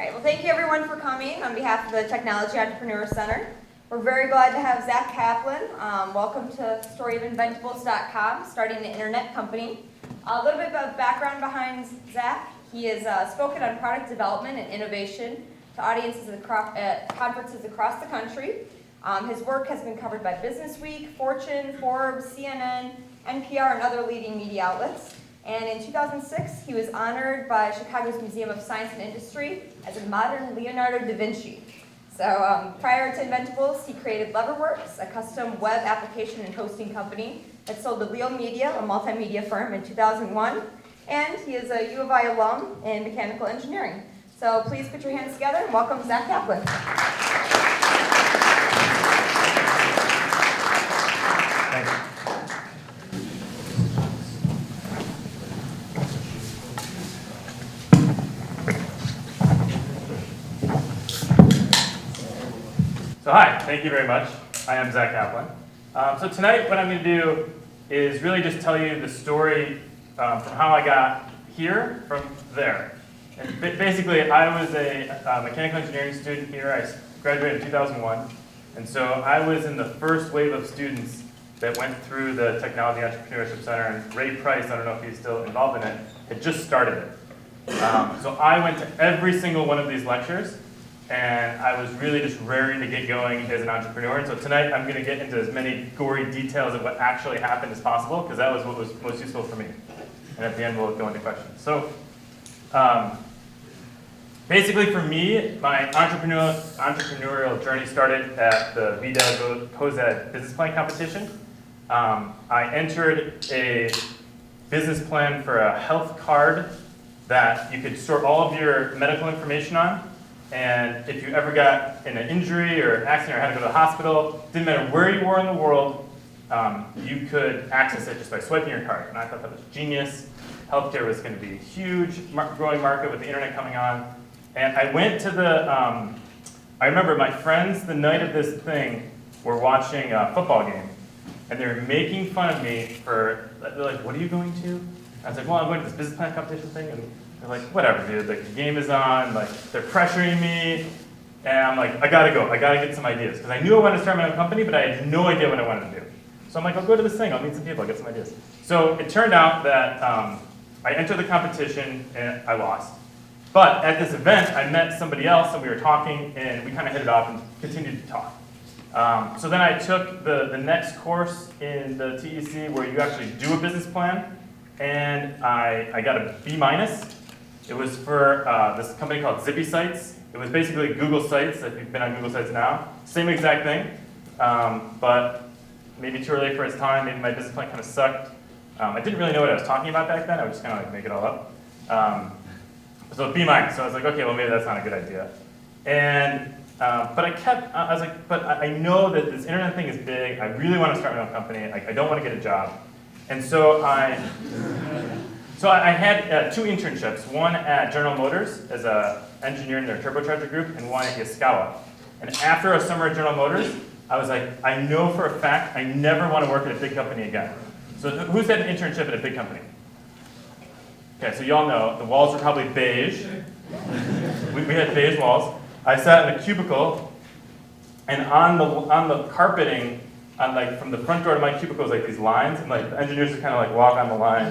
All right, well, thank you everyone for coming on behalf of the Technology Entrepreneur Center. We're very glad to have Zach Kaplan. Welcome to storyofinventables.com, starting an internet company. A little bit of background behind Zach. He has spoken on product development and innovation to audiences at conferences across the country. His work has been covered by Business Week, Fortune, Forbes, CNN, NPR, and other leading media outlets. And in 2006, he was honored by Chicago's Museum of Science and Industry as a Modern Leonardo da Vinci. So prior to Inventables, he created Leverworks, a custom web application and hosting company that sold to Leo Media, a multimedia firm, in 2001. And he is a U of I alum in mechanical engineering. So please put your hands together and welcome Zach Kaplan. Thank you. So hi, thank you very much. I am Zach Kaplan. So tonight what I'm going to do is really just tell you the story from how I got here from there. And basically I was a mechanical engineering student here. I graduated in 2001. And so I was in the first wave of students that went through the Technology Entrepreneurship Center, and Ray Price, I don't know if he's still involved in it, had just started it. So I went to every single one of these lectures, and I was really just raring to get going as an entrepreneur. And so tonight I'm going to get into as many gory details of what actually happened as possible, because that was what was most useful for me. And at the end we'll go into questions. So basically for me, my entrepreneurial journey started at the VDEV COSAD business plan competition. I entered a business plan for a health card that you could store all of your medical information on. And if you ever got in an injury or accident or had to go to the hospital, didn't matter where you were in the world, you could access it just by swiping your card. And I thought that was genius. Healthcare was going to be a huge growing market with the internet coming on. And I went to the, I remember my friends the night of this thing were watching a football game. And they were making fun of me for, they're like, what are you going to? I was like, well, I'm going to this business plan competition thing. And they're like, whatever, dude, like, the game is on, like, they're pressuring me, and I'm like, I gotta go, I gotta get some ideas. Because I knew I wanted to start my own company, but I had no idea what I wanted to do. So I'm like, I'll go to this thing, I'll meet some people, I'll get some ideas. So it turned out that I entered the competition, and I lost. But at this event, I met somebody else, and we were talking, and we kind of hit it off and continued to talk. So then I took the next course in the TEC where you actually do a business plan, and I got a B-. It was for this company called Zippy Sites. It was basically Google Sites, if you've been on Google Sites now. Same exact thing, but maybe too early for its time. Maybe my business plan kind of sucked. I didn't really know what I was talking about back then. I would just kind of like make it all up. So B-. So I was like, okay, well maybe that's not a good idea. And but I was like, but I know that this internet thing is big. I really want to start my own company. I don't want to get a job. And so I had 2 internships, one at General Motors as an engineer in their turbocharger group, and one at Yaskawa. And after a summer at General Motors, I was like, I know for a fact I never want to work at a big company again. So who's had an internship at a big company? Okay, so y'all know, the walls were probably beige. We had beige walls. I sat in a cubicle, and on the carpeting, like from the front door to my cubicle was like these lines, and like the engineers would kind of like walk on the line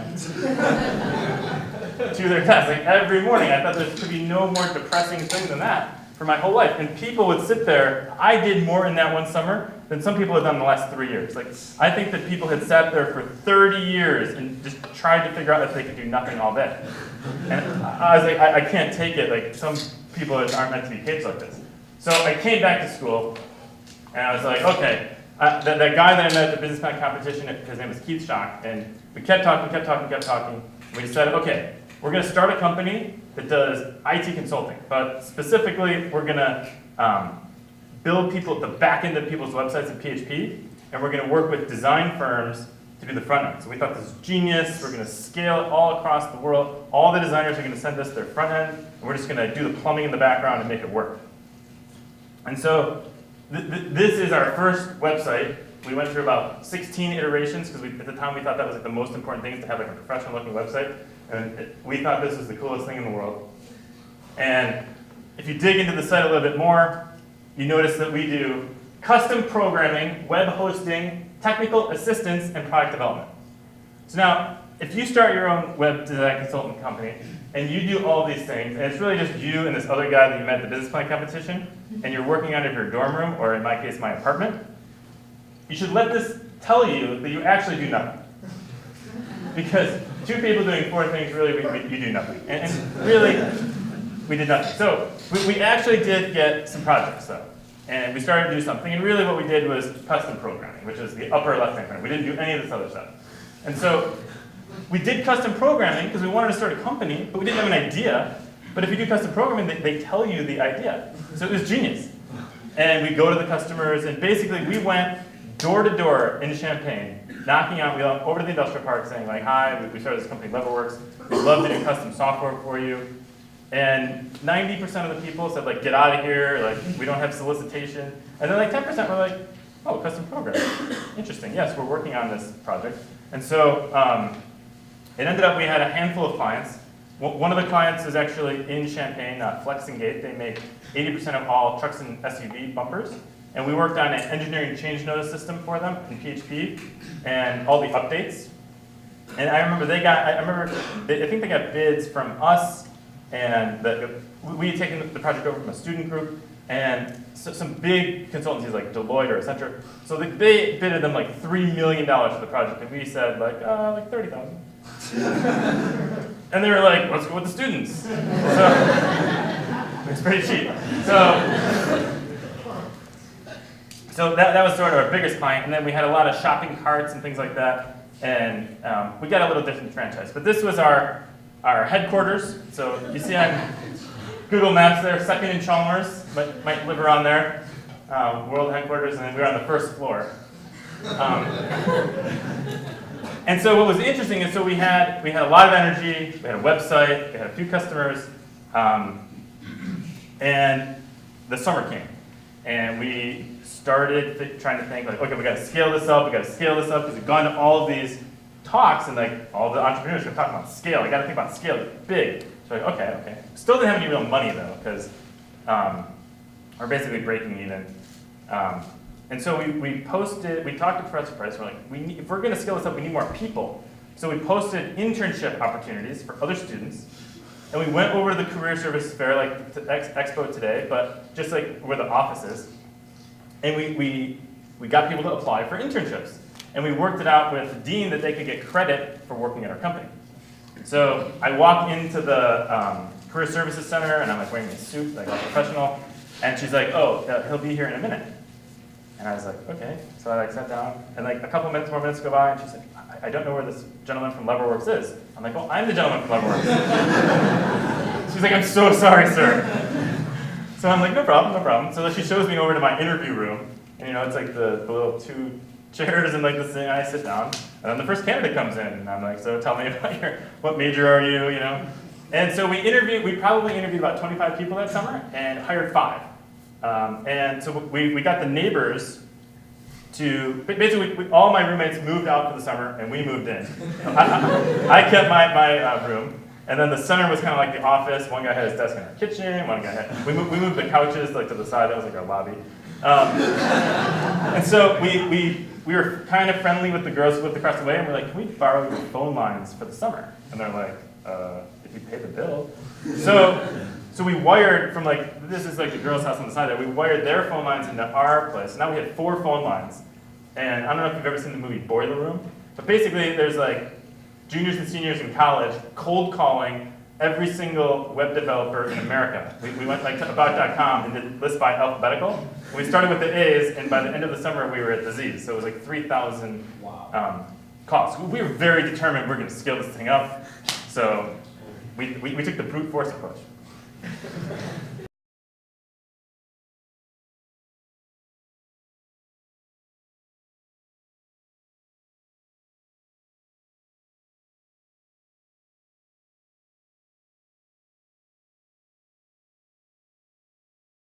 to their desk. Like every morning, I thought there could be no more depressing thing than that for my whole life. And people would sit there. I did more in that one summer than some people had done in the last 3 years. Like I think that people had sat there for 30 years and just tried to figure out if they could do nothing all day. And I was like, I can't take it. Like some people aren't meant to be kids like this. So I came back to school, and I was like, okay. That guy that I met at the business plan competition, his name was Keith Schock, and we kept talking. We decided, okay, we're going to start a company that does IT consulting, but specifically, we're going to build the back end of people's websites in PHP, and we're going to work with design firms to do the front end. So we thought this was genius. We're going to scale it all across the world. All the designers are going to send us their front end, and we're just going to do the plumbing in the background and make it work. And so this is our first website. We went through about 16 iterations because at the time we thought that was like the most important thing, is to have like a professional looking website. And we thought this was the coolest thing in the world. And if you dig into the site a little bit more, you notice that we do custom programming, web hosting, technical assistance, and product development. So now, if you start your own web design consultant company, and you do all these things, and it's really just you and this other guy that you met at the business plan competition, and you're working out of your dorm room, or in my case, my apartment, you should let this tell you that you actually do nothing. Because two people doing four things, really, you do nothing. And really, we did nothing. So we actually did get some projects, though. And we started to do something, and really what we did was custom programming, which is the upper left-hand corner. We didn't do any of this other stuff. And so we did custom programming because we wanted to start a company, but we didn't have an idea. But if you do custom programming, they tell you the idea. So it was genius. And we go to the customers, and basically we went door to door in Champaign, knocking on, we went over to the industrial park saying like, hi, we started this company, Levelworks. We'd love to do custom software for you. And 90% of the people said like, get out of here, like we don't have solicitation. And then like 10% were like, oh, custom programming. Interesting, yes, we're working on this project. And so it ended up we had a handful of clients. One of the clients is actually in Champaign, Flex and Gate. They make 80% of all trucks and SUV bumpers. And we worked on an engineering change notice system for them in PHP and all the updates. And I remember I think they got bids from us, and we had taken the project over from a student group, and so some big consultancies like Deloitte or Accenture. So they bidded them like $3 million for the project, and we said like 30,000. And they were like, let's go with the students. So it's pretty cheap. So that was sort of our biggest client, and then we had a lot of shopping carts and things like that, and we got a little different franchise. But this was our headquarters. So you see on Google Maps there, second in Chalmers, might live around there, world headquarters, and then we were on the first floor. And so what was interesting is, so we had a lot of energy, we had a website, we had a few customers, and the summer came, and we started trying to think like, okay, we got to scale this up, because we've gone to all of these talks, and like all the entrepreneurs were talking about scale. I got to think about scale, it's big. So like, okay. Still didn't have any real money though, because we're basically breaking even. And so we talked to Professor Price, we're like, if we're going to scale this up, we need more people. So we posted internship opportunities for other students, and we went over to the career service fair, like to Expo today, but just like where the office is. And we got people to apply for internships. And we worked it out with the dean that they could get credit for working at our company. So I walk into the Career Services Center, and I'm like wearing a suit, like all professional. And she's like, oh, he'll be here in a minute. And I was like, okay. So I like sat down, and like a couple more minutes go by, and she's like, I don't know where this gentleman from Levelworks is. I'm like, well, I'm the gentleman from Levelworks. She's like, I'm so sorry, sir. So I'm like, no problem. So she shows me over to my interview room, and it's like the little two chairs and like this thing. I sit down, and then the first candidate comes in, and I'm like, so tell me about what major are you, And so we probably interviewed about 25 people that summer and hired 5. And so we got the neighbors to, basically all my roommates moved out for the summer, and we moved in. I kept my room. And then the center was kind of like the office. One guy had his desk in our kitchen. One guy had, we moved the couches like to the side. That was like our lobby. And so we were kind of friendly with the girls who lived across the way, and we're like, can we borrow your phone lines for the summer? And they're like, if you pay the bill. So we wired from like, this is like the girls' house on the side there. We wired their phone lines into our place. Now we had 4 phone lines. And I don't know if you've ever seen the movie Boiler Room, but basically there's like juniors and seniors in college cold calling every single web developer in America. We went like to about.com and did list by alphabetical. And we started with the A's, and by the end of the summer we were at the Z's. So it was like 3,000 calls. We were very determined we're going to scale this thing up. So we took the brute force approach.